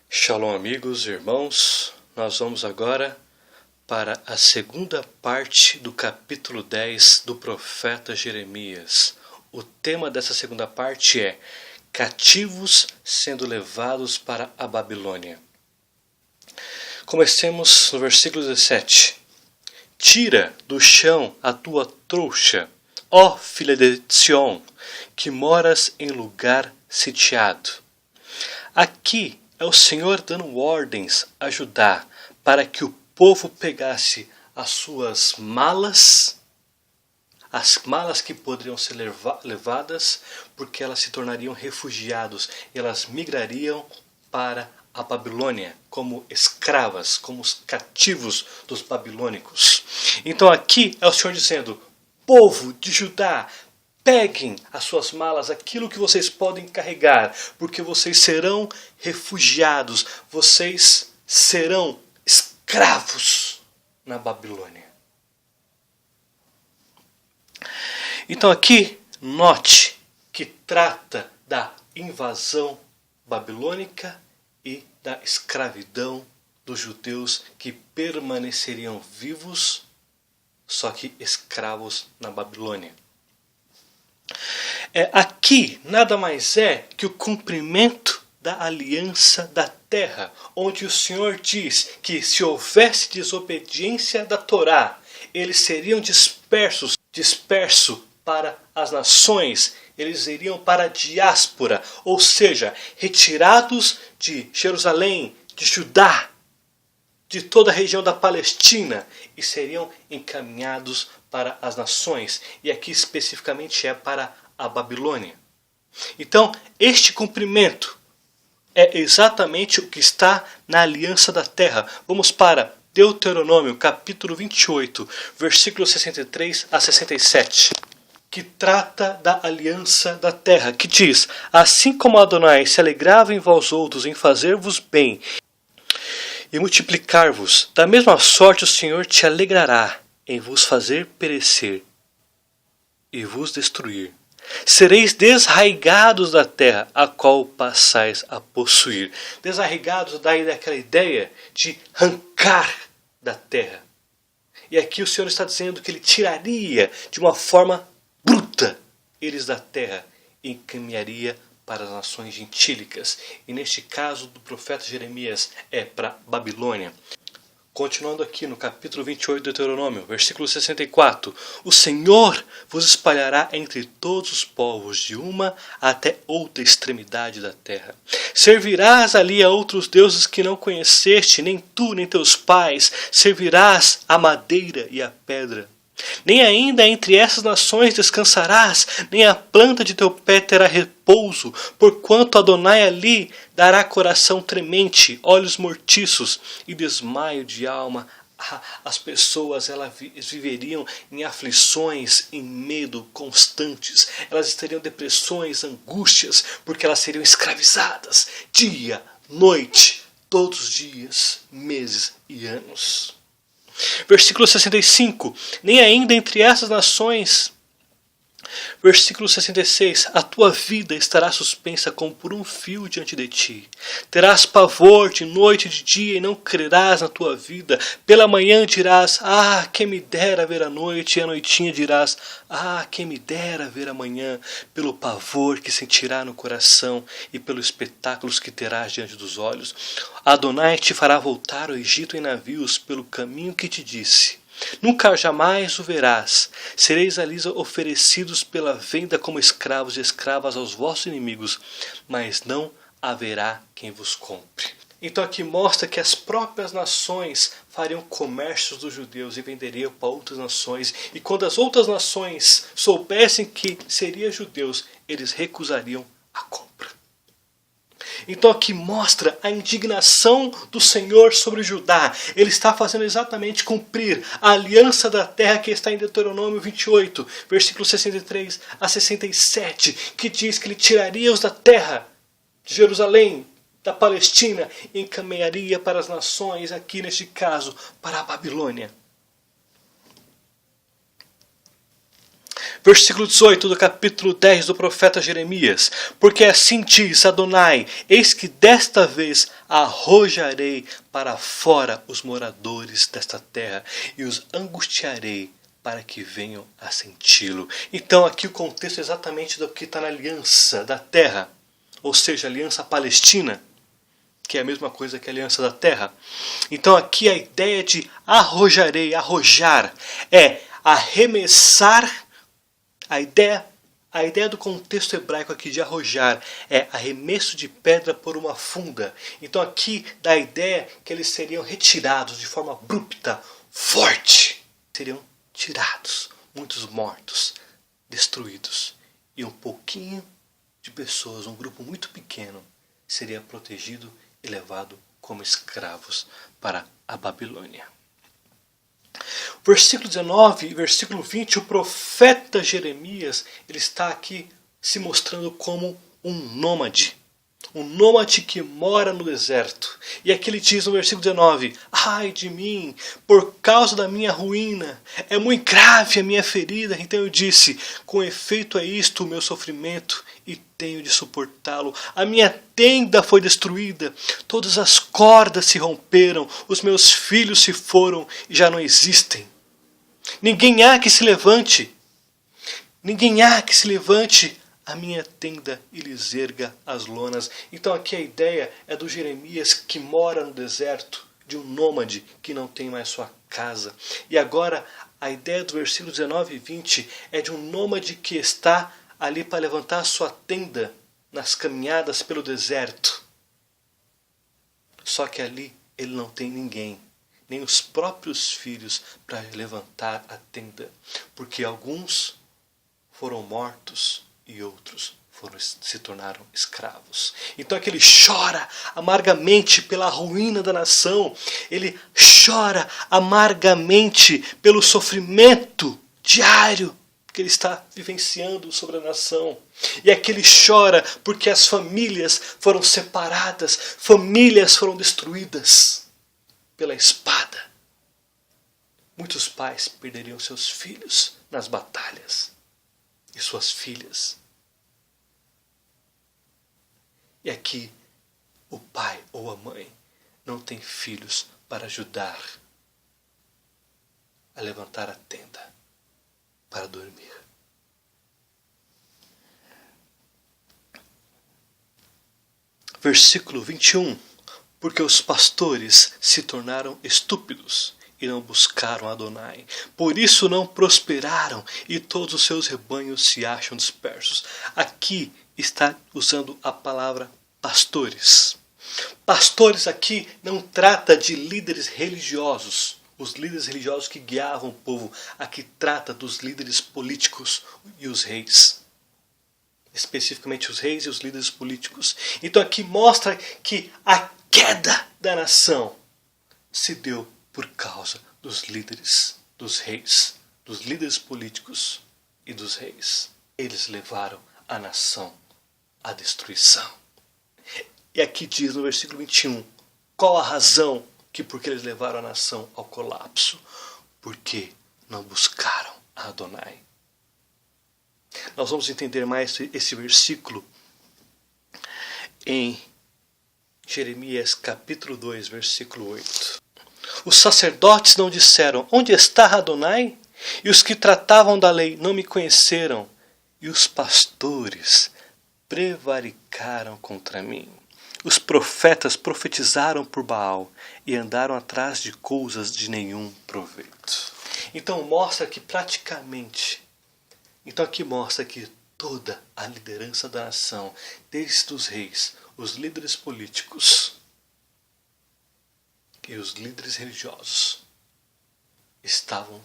Shalom, amigos e irmãos. Nós vamos agora para a segunda parte do capítulo 10 do profeta Jeremias. O tema dessa segunda parte é cativos sendo levados para a Babilônia. Comecemos no versículo 17. Tira do chão a tua trouxa, ó filha de Sião, que moras em lugar sitiado. Aqui é o Senhor dando ordens a Judá para que o povo pegasse as suas malas, as malas que poderiam ser levadas, porque elas se tornariam refugiados, e elas migrariam para a Babilônia como escravas, como os cativos dos babilônicos. Então aqui é o Senhor dizendo: povo de Judá, peguem as suas malas, aquilo que vocês podem carregar, porque vocês serão refugiados, vocês serão escravos na Babilônia. Então aqui, note que trata da invasão babilônica e da escravidão dos judeus que permaneceriam vivos, só que escravos na Babilônia. Aqui nada mais é que o cumprimento da aliança da terra, onde o Senhor diz que se houvesse desobediência da Torá, eles seriam dispersos para as nações, eles iriam para a diáspora, ou seja, retirados de Jerusalém, de Judá, de toda a região da Palestina, e seriam encaminhados para as nações, e aqui especificamente é para a Babilônia. Então, este cumprimento é exatamente o que está na aliança da terra. Vamos para Deuteronômio, capítulo 28, versículos 63 a 67, que trata da aliança da terra, que diz: assim como Adonai se alegrava em vós outros em fazer-vos bem e multiplicar-vos, da mesma sorte o Senhor te alegrará em vos fazer perecer e vos destruir. Sereis desarraigados da terra a qual passais a possuir. Desarraigados daí daquela ideia de arrancar da terra. E aqui o Senhor está dizendo que Ele tiraria de uma forma bruta eles da terra e encaminharia para as nações gentílicas. E neste caso do profeta Jeremias é para Babilônia. Continuando aqui no capítulo 28 do Deuteronômio, versículo 64. O Senhor vos espalhará entre todos os povos, de uma até outra extremidade da terra. Servirás ali a outros deuses que não conheceste, nem tu, nem teus pais. Servirás a madeira e a pedra. Nem ainda entre essas nações descansarás, nem a planta de teu pé terá repouso, porquanto Adonai ali dará coração tremente, olhos mortiços e desmaio de alma. As pessoas elas viveriam em aflições, em medo constantes. Elas teriam depressões, angústias, porque elas seriam escravizadas dia, noite, todos os dias, meses e anos. Versículo 65. Nem ainda entre essas nações. Versículo 66. A tua vida estará suspensa como por um fio diante de ti. Terás pavor de noite e de dia e não crerás na tua vida. Pela manhã dirás: ah, quem me dera ver a noite. E à noitinha dirás: ah, quem me dera ver a manhã. Pelo pavor que sentirá no coração e pelos espetáculos que terás diante dos olhos. Adonai te fará voltar ao Egito em navios pelo caminho que te disse. Nunca jamais o verás. Sereis ali oferecidos pela venda como escravos e escravas aos vossos inimigos, mas não haverá quem vos compre. Então aqui mostra que as próprias nações fariam comércios dos judeus e venderiam para outras nações. E quando as outras nações soubessem que seriam judeus, eles recusariam a compra. Então aqui mostra a indignação do Senhor sobre Judá. Ele está fazendo exatamente cumprir a aliança da terra que está em Deuteronômio 28, versículos 63 a 67, que diz que ele tiraria-os da terra de Jerusalém, da Palestina, e encaminharia para as nações, aqui neste caso, para a Babilônia. Versículo 18 do capítulo 10 do profeta Jeremias. Porque assim diz Adonai: eis que desta vez arrojarei para fora os moradores desta terra e os angustiarei para que venham a senti-lo. Então aqui o contexto é exatamente do que está na aliança da terra, ou seja, a aliança palestina, que é a mesma coisa que a aliança da terra. Então aqui a ideia de arrojarei, arrojar, é arremessar. A ideia do contexto hebraico aqui de arrojar é arremesso de pedra por uma funda. Então aqui dá a ideia que eles seriam retirados de forma abrupta, forte. Seriam tirados, muitos mortos, destruídos. E um pouquinho de pessoas, um grupo muito pequeno, seria protegido e levado como escravos para a Babilônia. Versículo 19 e versículo 20, o profeta Jeremias, ele está aqui se mostrando como um nômade que mora no deserto. E aqui ele diz no versículo 19: ai de mim, por causa da minha ruína, é muito grave a minha ferida. Então eu disse: com efeito é isto o meu sofrimento, e tenho de suportá-lo. A minha tenda foi destruída, todas as cordas se romperam, os meus filhos se foram e já não existem. Ninguém há que se levante, a minha tenda e lhes erga as lonas. Então aqui a ideia é do Jeremias que mora no deserto, de um nômade que não tem mais sua casa. E agora a ideia do versículo 19 e 20 é de um nômade que está ali para levantar sua tenda nas caminhadas pelo deserto. Só que ali ele não tem ninguém, nem os próprios filhos para levantar a tenda, porque alguns foram mortos e outros se tornaram escravos. Então aqui ele chora amargamente pela ruína da nação, ele chora amargamente pelo sofrimento diário que ele está vivenciando sobre a nação. E aqui ele chora porque as famílias foram separadas, famílias foram destruídas pela espada. Muitos pais perderiam seus filhos nas batalhas e suas filhas. E aqui o pai ou a mãe não tem filhos para ajudar a levantar a tenda para dormir. Versículo 21. Porque os pastores se tornaram estúpidos e não buscaram Adonai. Por isso não prosperaram e todos os seus rebanhos se acham dispersos. Aqui está usando a palavra pastores. Pastores aqui não trata de líderes religiosos. Os líderes religiosos que guiavam o povo. Aqui trata dos líderes políticos e os reis. Especificamente os reis e os líderes políticos. Então aqui mostra que a queda da nação se deu por causa dos líderes, dos reis, dos líderes políticos e dos reis. Eles levaram a nação à destruição. E aqui diz no versículo 21, qual a razão que porque eles levaram a nação ao colapso? Porque não buscaram a Adonai. Nós vamos entender mais esse versículo em Jeremias capítulo 2, versículo 8. Os sacerdotes não disseram, onde está Adonai? E os que tratavam da lei não me conheceram. E os pastores prevaricaram contra mim. Os profetas profetizaram por Baal e andaram atrás de coisas de nenhum proveito. Então mostra que aqui mostra que toda a liderança da nação, desde os reis, os líderes políticos e os líderes religiosos, estavam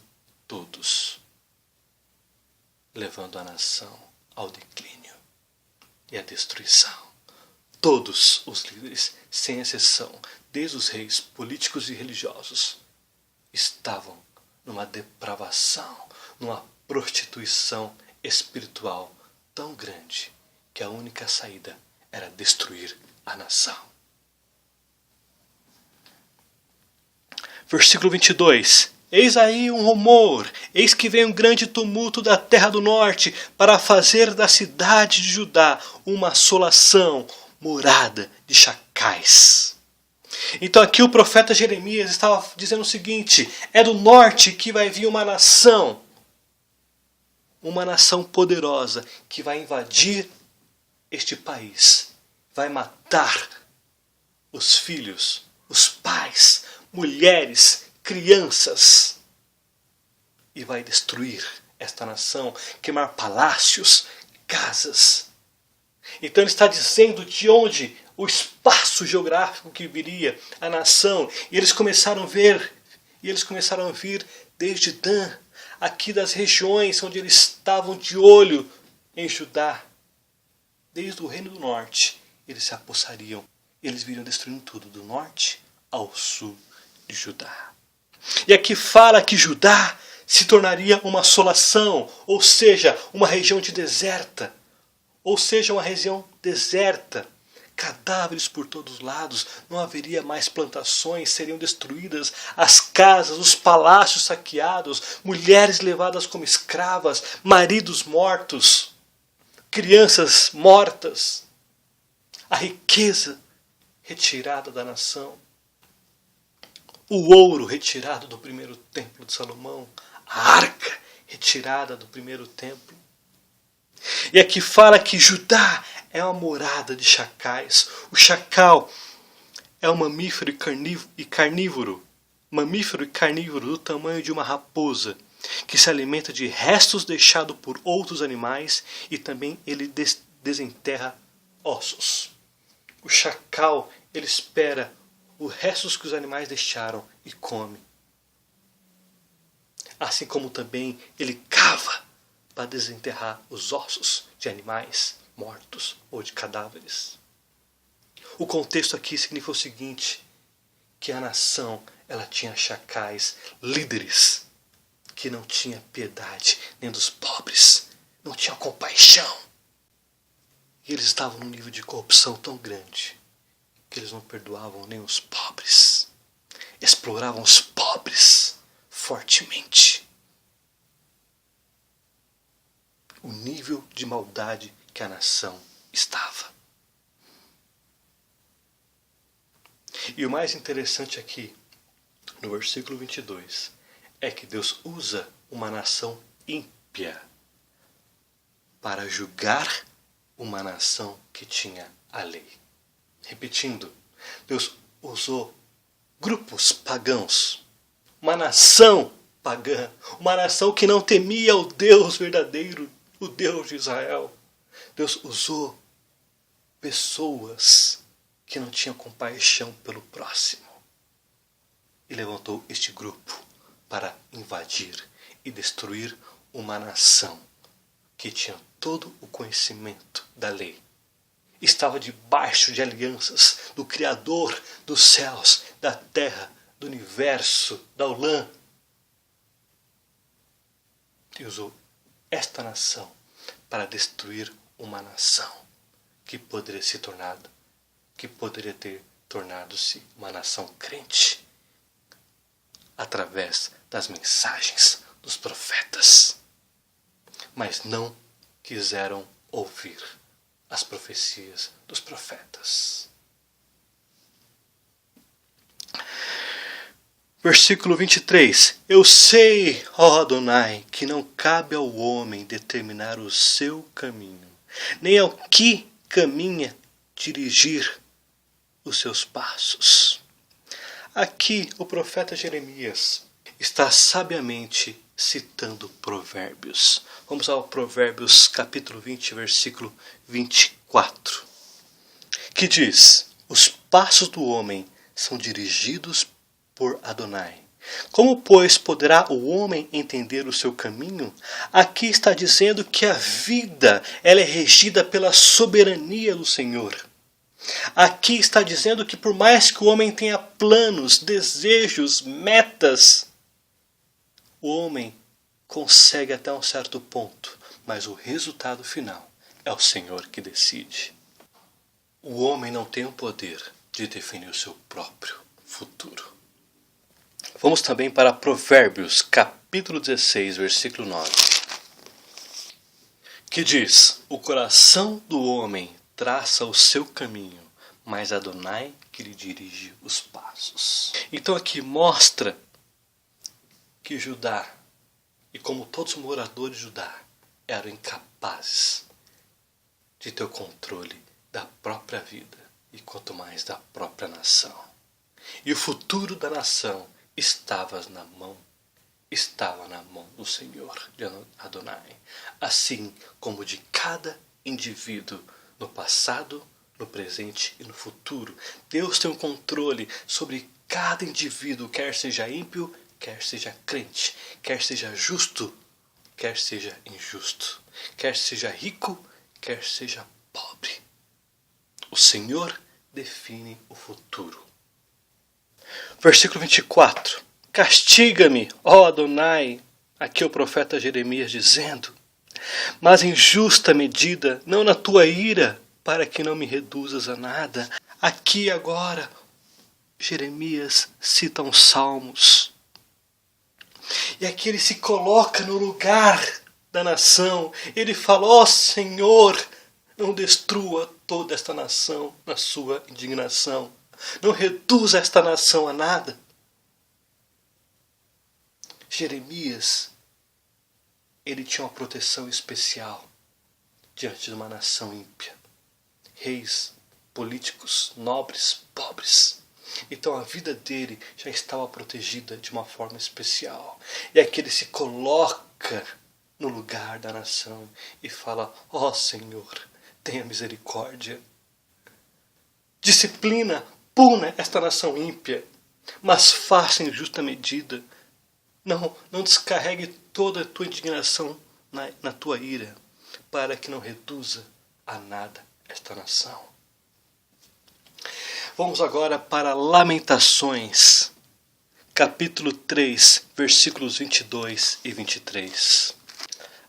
todos levando a nação ao declínio e à destruição. Todos os líderes, sem exceção, desde os reis políticos e religiosos, estavam numa depravação, numa prostituição espiritual tão grande que a única saída era destruir a nação. Versículo 22. Eis aí um rumor, eis que vem um grande tumulto da terra do norte, para fazer da cidade de Judá uma assolação, morada de chacais. Então aqui o profeta Jeremias estava dizendo o seguinte: é do norte que vai vir uma nação poderosa, que vai invadir este país, vai matar os filhos, os pais, mulheres, crianças, e vai destruir esta nação, queimar palácios, casas. Então ele está dizendo de onde o espaço geográfico que viria a nação, e eles começaram a vir desde Dan, aqui das regiões onde eles estavam de olho em Judá, desde o reino do norte, eles se apossariam, eles viriam destruindo tudo, do norte ao sul de Judá. E aqui fala que Judá se tornaria uma assolação, ou seja, uma região deserta, cadáveres por todos os lados, não haveria mais plantações, seriam destruídas as casas, os palácios saqueados, mulheres levadas como escravas, maridos mortos, crianças mortas, a riqueza retirada da nação, o ouro retirado do primeiro templo de Salomão, a arca retirada do primeiro templo. E aqui fala que Judá é uma morada de chacais. O chacal é um mamífero e carnívoro. Mamífero e carnívoro do tamanho de uma raposa, que se alimenta de restos deixados por outros animais e também ele desenterra ossos. O chacal, ele espera os restos que os animais deixaram e come. Assim como também ele cava para desenterrar os ossos de animais mortos ou de cadáveres. O contexto aqui significa o seguinte, que a nação ela tinha chacais, líderes, que não tinha piedade nem dos pobres, não tinha compaixão. E eles estavam num nível de corrupção tão grande que eles não perdoavam nem os pobres. Exploravam os pobres fortemente. O nível de maldade que a nação estava. E o mais interessante aqui, no versículo 22, é que Deus usa uma nação ímpia para julgar uma nação que tinha a lei. Repetindo, Deus usou grupos pagãos, uma nação pagã, uma nação que não temia o Deus verdadeiro, o Deus de Israel. Deus usou pessoas que não tinham compaixão pelo próximo e levantou este grupo para invadir e destruir uma nação que tinha todo o conhecimento da lei. Estava debaixo de alianças do Criador dos céus, da terra, do universo, da Olã. E usou esta nação para destruir uma nação que poderia ter tornado-se uma nação crente através das mensagens dos profetas. Mas não quiseram ouvir as profecias dos profetas. Versículo 23. Eu sei, ó Adonai, que não cabe ao homem determinar o seu caminho, nem ao que caminha dirigir os seus passos. Aqui o profeta Jeremias está sabiamente citando Provérbios. Vamos ao Provérbios capítulo 20, versículo 24, que diz: os passos do homem são dirigidos por Adonai. Como, pois, poderá o homem entender o seu caminho? Aqui está dizendo que a vida ela é regida pela soberania do Senhor. Aqui está dizendo que por mais que o homem tenha planos, desejos, metas, o homem consegue até um certo ponto, mas o resultado final é o Senhor que decide. O homem não tem o poder de definir o seu próprio futuro. Vamos também para Provérbios, capítulo 16, versículo 9. Que diz: o coração do homem traça o seu caminho, mas Adonai que lhe dirige os passos. Então aqui mostra que Judá, e como todos os moradores de Judá, eram incapazes de ter o controle da própria vida e quanto mais da própria nação. E o futuro da nação estava na mão do Senhor, de Adonai, assim como de cada indivíduo no passado, no presente e no futuro. Deus tem um controle sobre cada indivíduo, quer seja ímpio, quer seja crente, quer seja justo, quer seja injusto, quer seja rico, quer seja pobre. O Senhor define o futuro. Versículo 24. Castiga-me, ó Adonai, aqui é o profeta Jeremias dizendo, mas em justa medida, não na tua ira, para que não me reduzas a nada. Aqui agora, Jeremias cita uns salmos. E aqui ele se coloca no lugar da nação. Ele fala, ó Senhor, não destrua toda esta nação na sua indignação. Não reduza esta nação a nada. Jeremias, ele tinha uma proteção especial diante de uma nação ímpia. Reis, políticos, nobres, pobres. Então a vida dele já estava protegida de uma forma especial. E aqui ele se coloca no lugar da nação e fala, ó Senhor, tenha misericórdia. Disciplina, puna esta nação ímpia, mas faça em justa medida. Não descarregue toda a tua indignação na tua ira, para que não reduza a nada esta nação. Vamos agora para Lamentações, capítulo 3, versículos 22 e 23.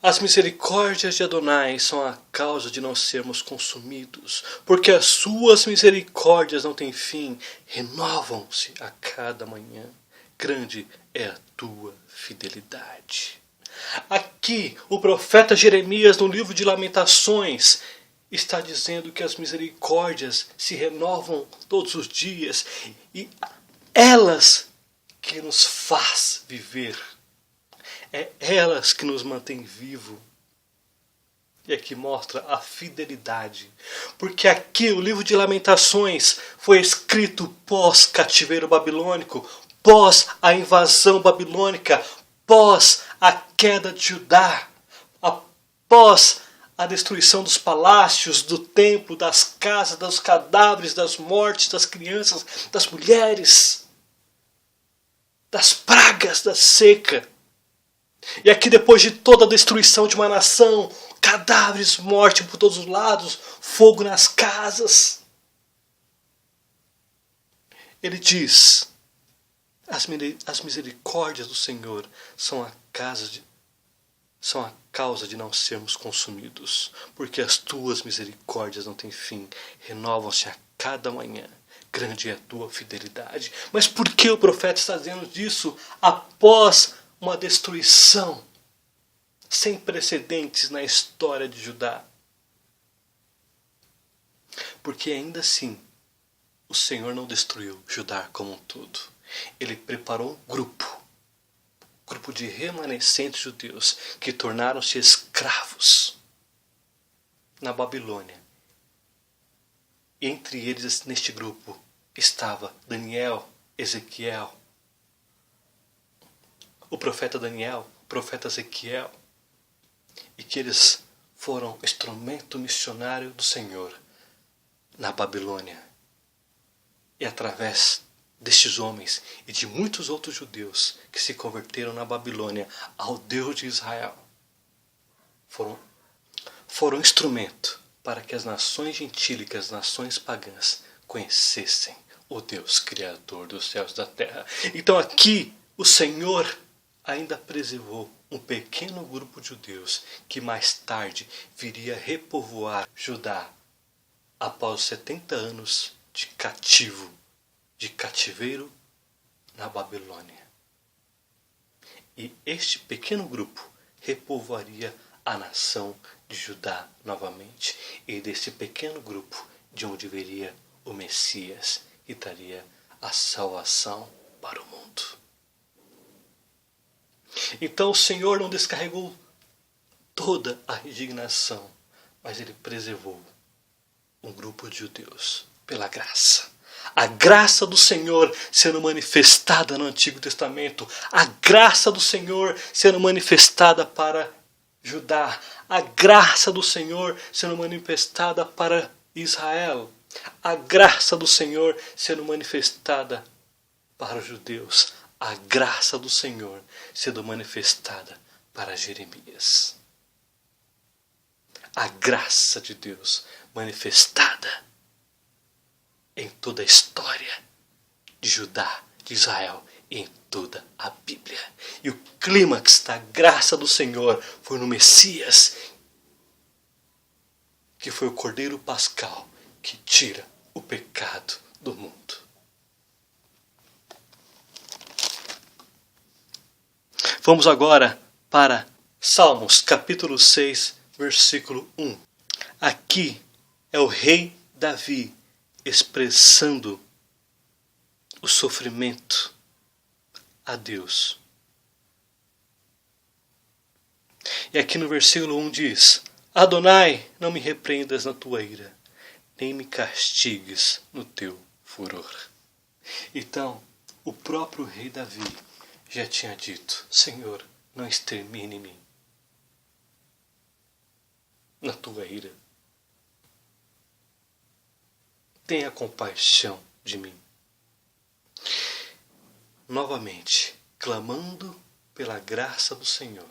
As misericórdias de Adonai são a causa de não sermos consumidos, porque as suas misericórdias não têm fim, renovam-se a cada manhã. Grande é a tua fidelidade. Aqui, o profeta Jeremias, no livro de Lamentações, está dizendo que as misericórdias se renovam todos os dias e elas que nos faz viver. É elas que nos mantêm vivo. E aqui mostra a fidelidade. Porque aqui o livro de Lamentações foi escrito pós-cativeiro babilônico, pós a invasão babilônica, pós a queda de Judá, após a destruição dos palácios, do templo, das casas, dos cadáveres, das mortes, das crianças, das mulheres, das pragas, da seca. E aqui depois de toda a destruição de uma nação, cadáveres, morte por todos os lados, fogo nas casas. Ele diz, as misericórdias do Senhor são a causa de não sermos consumidos, porque as tuas misericórdias não têm fim, renovam-se a cada manhã. Grande é a tua fidelidade. Mas por que o profeta está dizendo disso após uma destruição sem precedentes na história de Judá? Porque ainda assim, o Senhor não destruiu Judá como um todo. Ele preparou um grupo de remanescentes judeus que tornaram-se escravos na Babilônia. E entre eles, neste grupo, estava Daniel, Ezequiel, o profeta Daniel, o profeta Ezequiel, e que eles foram instrumento missionário do Senhor na Babilônia. E através destes homens e de muitos outros judeus que se converteram na Babilônia ao Deus de Israel, foram instrumento para que as nações gentílicas, as nações pagãs, conhecessem o Deus Criador dos céus e da terra. Então aqui o Senhor ainda preservou um pequeno grupo de judeus que mais tarde viria repovoar Judá após 70 anos de cativeiro na Babilônia. E este pequeno grupo repovoaria a nação de Judá novamente. E desse pequeno grupo de onde viria o Messias e traria a salvação para o mundo. Então o Senhor não descarregou toda a indignação, mas Ele preservou um grupo de judeus pela graça. A graça do Senhor sendo manifestada no Antigo Testamento. A graça do Senhor sendo manifestada para Judá. A graça do Senhor sendo manifestada para Israel. A graça do Senhor sendo manifestada para os judeus. A graça do Senhor sendo manifestada para Jeremias. A graça de Deus manifestada em toda a história de Judá, de Israel e em toda a Bíblia. E o clímax da graça do Senhor foi no Messias, que foi o Cordeiro Pascal que tira o pecado do mundo. Vamos agora para Salmos capítulo 6, versículo 1. Aqui é o rei Davi expressando o sofrimento a Deus. E aqui no versículo 1 diz: Adonai, não me repreendas na tua ira, nem me castigues no teu furor. Então, o próprio rei Davi já tinha dito: Senhor, não extermine-me na tua ira. Tenha compaixão de mim. Novamente, clamando pela graça do Senhor,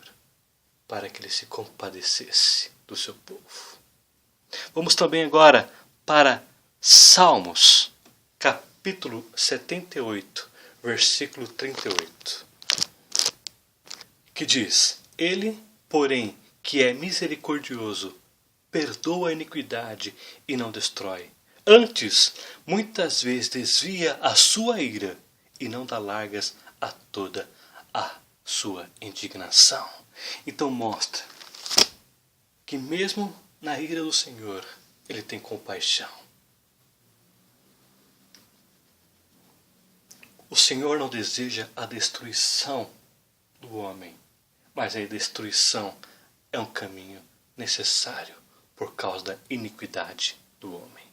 para que Ele se compadecesse do seu povo. Vamos também agora para Salmos, capítulo 78, versículo 38, que diz: Ele, porém, que é misericordioso, perdoa a iniquidade e não destrói. Antes, muitas vezes desvia a sua ira e não dá largas a toda a sua indignação. Então mostra que mesmo na ira do Senhor, Ele tem compaixão. O Senhor não deseja a destruição do homem, mas a destruição é um caminho necessário por causa da iniquidade do homem.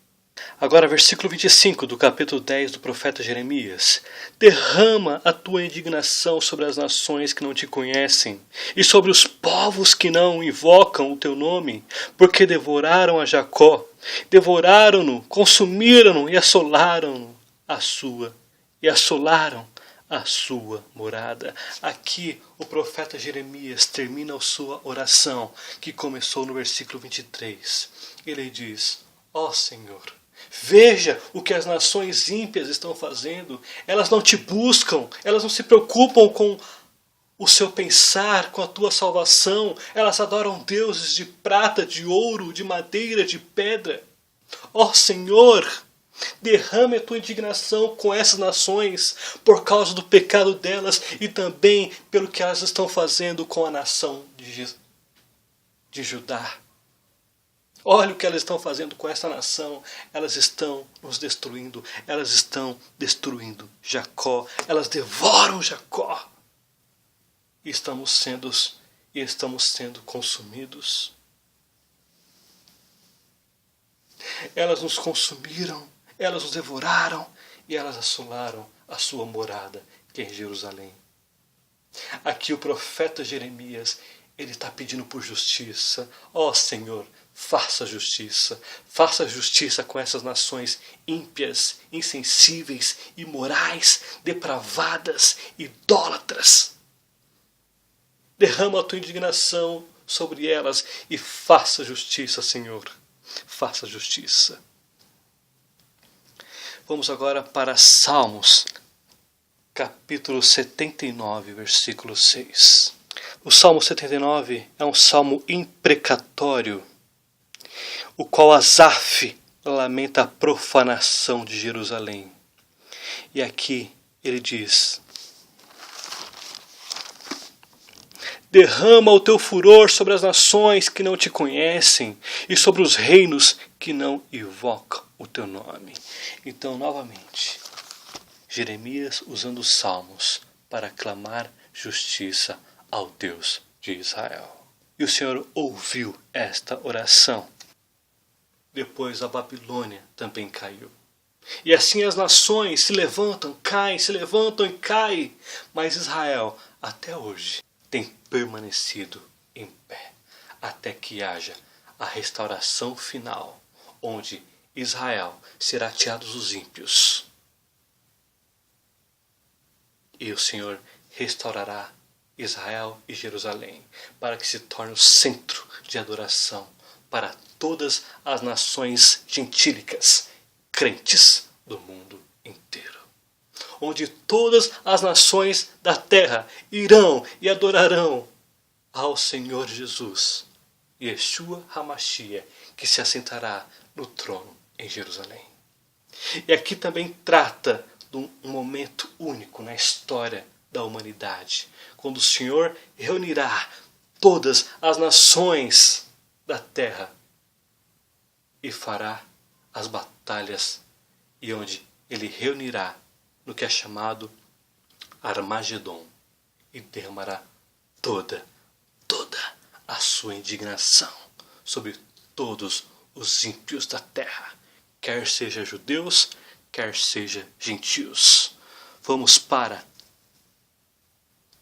Agora, versículo 25 do capítulo 10 do profeta Jeremias. Derrama a tua indignação sobre as nações que não te conhecem e sobre os povos que não invocam o teu nome, porque devoraram a Jacó, devoraram-no, consumiram-no e assolaram a sua morada. Aqui o profeta Jeremias termina a sua oração, que começou no versículo 23. Ele diz: ó Senhor, veja o que as nações ímpias estão fazendo. Elas não te buscam, elas não se preocupam com o seu pensar, com a tua salvação. Elas adoram deuses de prata, de ouro, de madeira, de pedra. Ó Senhor, derrame a tua indignação com essas nações por causa do pecado delas e também pelo que elas estão fazendo com a nação de Judá. Olha o que elas estão fazendo com essa nação. Elas estão nos destruindo. Elas estão destruindo Jacó. Elas devoram Jacó. E estamos sendo consumidos. Elas nos consumiram. Elas nos devoraram. E elas assolaram a sua morada, que é em Jerusalém. Aqui o profeta Jeremias, ele está pedindo por justiça. Ó Senhor, faça justiça com essas nações ímpias, insensíveis, imorais, depravadas, idólatras. Derrama a tua indignação sobre elas e faça justiça, Senhor. Faça justiça. Vamos agora para Salmos, capítulo 79, versículo 6. O Salmo 79 é um salmo imprecatório, o qual Asaf lamenta a profanação de Jerusalém. E aqui ele diz: derrama o teu furor sobre as nações que não te conhecem e sobre os reinos que não invocam o teu nome. Então, novamente, Jeremias usando os salmos para clamar justiça ao Deus de Israel. E o Senhor ouviu esta oração. Depois a Babilônia também caiu. E assim as nações se levantam, caem, se levantam e caem. Mas Israel, até hoje, tem permanecido em pé. Até que haja a restauração final, onde Israel será tirado dos ímpios. E o Senhor restaurará Israel e Jerusalém, para que se torne o centro de adoração para todas as nações gentílicas, crentes do mundo inteiro. Onde todas as nações da terra irão e adorarão ao Senhor Jesus, Yeshua HaMashiach, que se assentará no trono em Jerusalém. E aqui também trata de um momento único na história da humanidade, quando o Senhor reunirá todas as nações da terra e fará as batalhas, e onde ele reunirá no que é chamado Armagedon e derramará toda a sua indignação sobre todos os ímpios da terra, quer seja judeus, quer seja gentios. Vamos para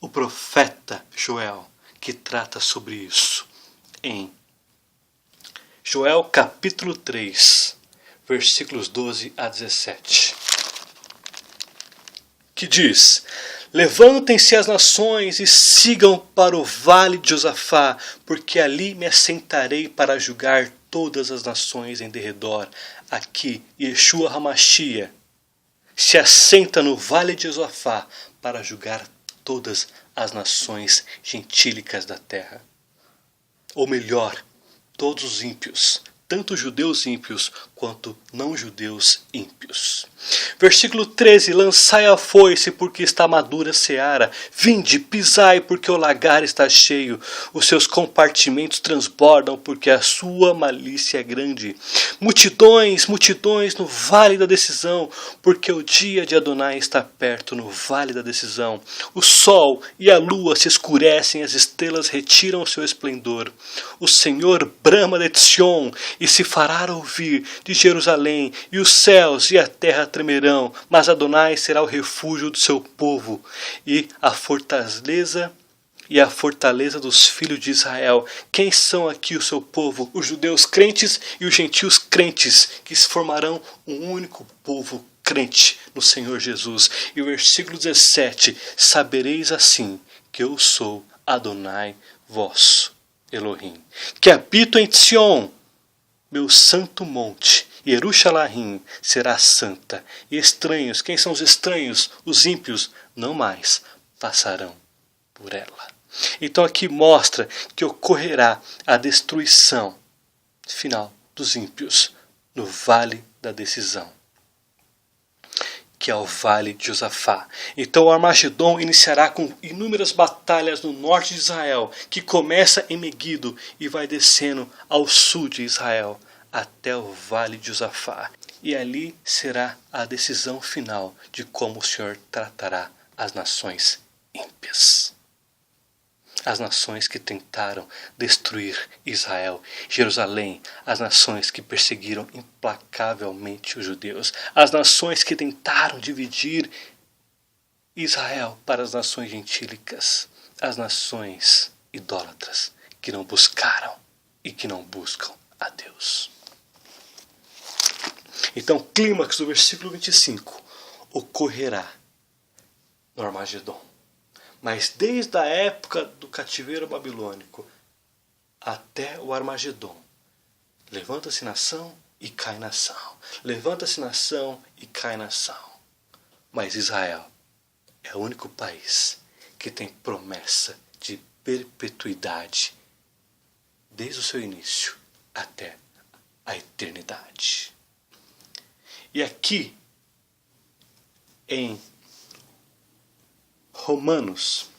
o profeta Joel, que trata sobre isso em Joel capítulo 3, versículos 12 a 17. Que diz: levantem-se as nações e sigam para o vale de Josafá, porque ali me assentarei para julgar todas as nações em derredor. Aqui, Yeshua HaMashiach se assenta no vale de Josafá para julgar todas as nações gentílicas da terra. Ou melhor, todos os ímpios, tanto judeus ímpios quanto não judeus ímpios. Versículo 13: lançai a foice, porque está madura a seara. Vinde, pisai, porque o lagar está cheio. Os seus compartimentos transbordam, porque a sua malícia é grande. Multidões, multidões no vale da decisão, porque o dia de Adonai está perto no vale da decisão. O sol e a lua se escurecem, as estrelas retiram o seu esplendor. O Senhor brama de Sion e se fará ouvir de Jerusalém, e os céus e a terra tremerão, mas Adonai será o refúgio do seu povo e a fortaleza dos filhos de Israel. Quem são aqui o seu povo? Os judeus crentes e os gentios crentes, que se formarão um único povo crente no Senhor Jesus. E o versículo 17: sabereis assim que eu sou Adonai vosso Elohim, que habito em Sion, meu santo monte. Jerusalém será santa, e estranhos, quem são os estranhos? Os ímpios, não mais passarão por ela. Então aqui mostra que ocorrerá a destruição final dos ímpios no vale da decisão, que é o vale de Josafá. Então o Armagedon iniciará com inúmeras batalhas no norte de Israel, que começa em Meguido e vai descendo ao sul de Israel, até o vale de Josafá. E ali será a decisão final de como o Senhor tratará as nações ímpias. As nações que tentaram destruir Israel, Jerusalém, as nações que perseguiram implacavelmente os judeus, as nações que tentaram dividir Israel para as nações gentílicas, as nações idólatras que não buscaram e que não buscam a Deus. Então, o clímax do versículo 25 ocorrerá no Armagedon. Mas desde a época do cativeiro babilônico até o Armagedon, levanta-se nação e cai nação. Levanta-se nação e cai nação. Mas Israel é o único país que tem promessa de perpetuidade desde o seu início até a eternidade. E aqui, em Romanos,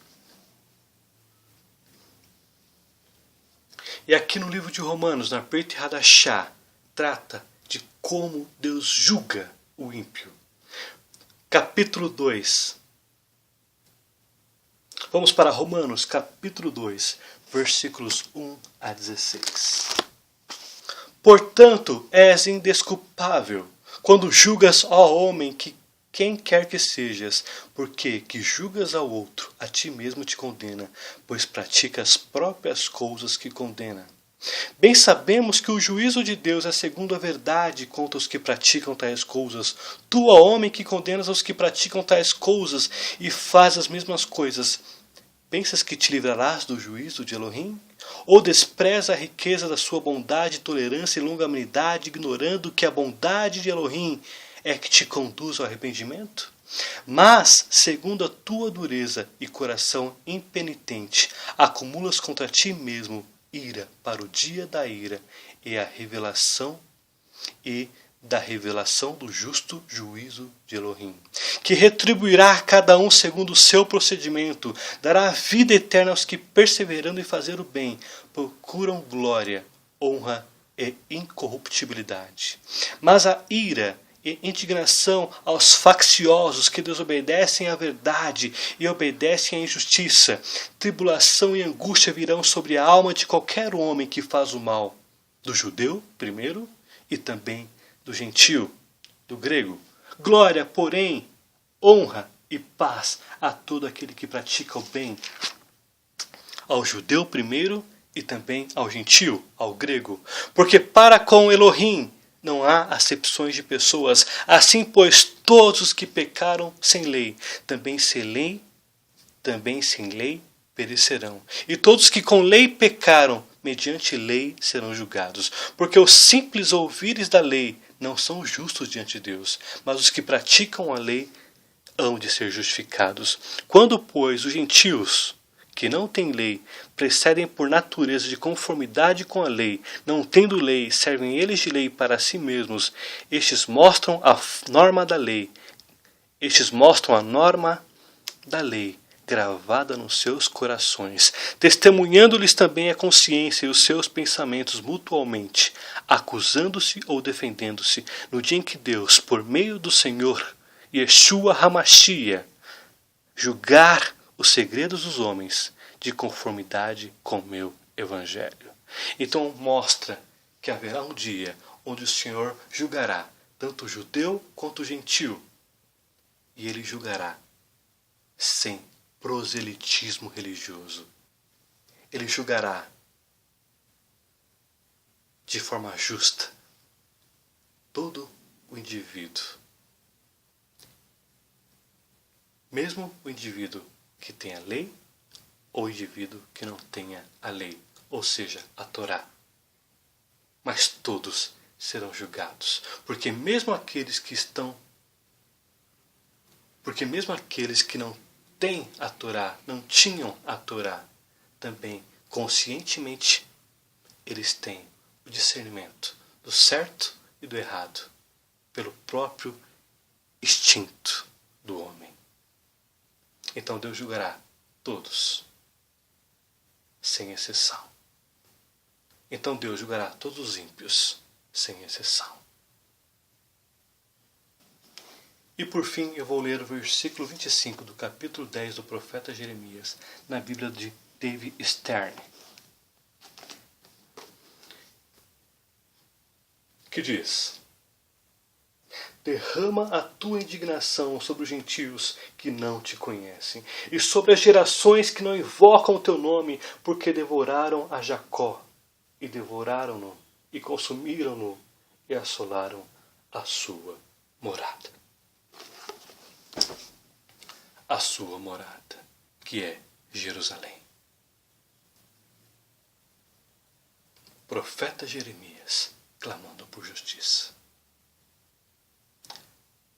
E aqui no livro de Romanos, na Brit Hadashah, trata de como Deus julga o ímpio. Capítulo 2. Vamos para Romanos, capítulo 2, versículos 1 a 16. Portanto, és indesculpável quando julgas ao homem que quem quer que sejas, porque que julgas ao outro, a ti mesmo te condena, pois pratica as próprias coisas que condena. Bem sabemos que o juízo de Deus é segundo a verdade contra os que praticam tais coisas. Tu, ó homem, que condenas os que praticam tais coisas e faz as mesmas coisas, pensas que te livrarás do juízo de Elohim? Ou despreza a riqueza da sua bondade, tolerância e longanimidade, ignorando que a bondade de Elohim é que te conduz ao arrependimento? Mas, segundo a tua dureza e coração impenitente, acumulas contra ti mesmo ira para o dia da ira e da revelação do justo juízo de Elohim, que retribuirá a cada um segundo o seu procedimento, dará vida eterna aos que, perseverando em fazer o bem, procuram glória, honra e incorruptibilidade. Mas a ira e indignação aos facciosos que desobedecem à verdade e obedecem à injustiça. Tribulação e angústia virão sobre a alma de qualquer homem que faz o mal, do judeu primeiro e também do gentio, do grego. Glória, porém, honra e paz a todo aquele que pratica o bem, ao judeu primeiro e também ao gentio, ao grego. Porque para com Elohim não há acepções de pessoas. Assim, pois, todos os que pecaram sem lei, também sem lei perecerão. E todos que com lei pecaram, mediante lei serão julgados. Porque os simples ouvires da lei não são justos diante de Deus, mas os que praticam a lei hão de ser justificados. Quando, pois, os gentios, que não têm lei, precedem por natureza de conformidade com a lei, não tendo lei, servem eles de lei para si mesmos, estes mostram a norma da lei, gravada nos seus corações, testemunhando-lhes também a consciência e os seus pensamentos mutualmente, acusando-se ou defendendo-se, no dia em que Deus, por meio do Senhor Yeshua HaMashiach, julgar os segredos dos homens de conformidade com o meu evangelho. Então mostra que haverá um dia onde o Senhor julgará tanto o judeu quanto o gentio. E ele julgará sem proselitismo religioso. Ele julgará de forma justa todo o indivíduo. Mesmo o indivíduo que tenha lei ou o indivíduo que não tenha a lei, ou seja, a Torá. Mas todos serão julgados, porque mesmo aqueles que não têm a Torá, não tinham a Torá, também conscientemente eles têm o discernimento do certo e do errado, pelo próprio instinto do homem. Então Deus julgará todos, sem exceção. Então Deus julgará todos os ímpios, sem exceção. E por fim eu vou ler o versículo 25 do capítulo 10 do profeta Jeremias, na Bíblia de David Stern, que diz: derrama a tua indignação sobre os gentios que não te conhecem, e sobre as gerações que não invocam o teu nome, porque devoraram a Jacó, e devoraram-no, e consumiram-no, e assolaram a sua morada. A sua morada, que é Jerusalém. Profeta Jeremias, clamando por justiça.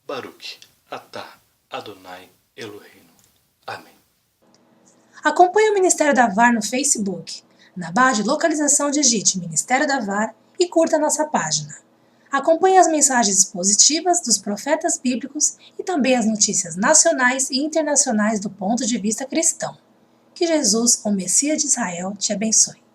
Baruch atah Adonai Eloheinu. Amém. Acompanhe o Ministério da VAR no Facebook, na barra de localização digite Ministério da VAR e curta nossa página. Acompanhe as mensagens expositivas dos profetas bíblicos e também as notícias nacionais e internacionais do ponto de vista cristão. Que Jesus, o Messias de Israel, te abençoe.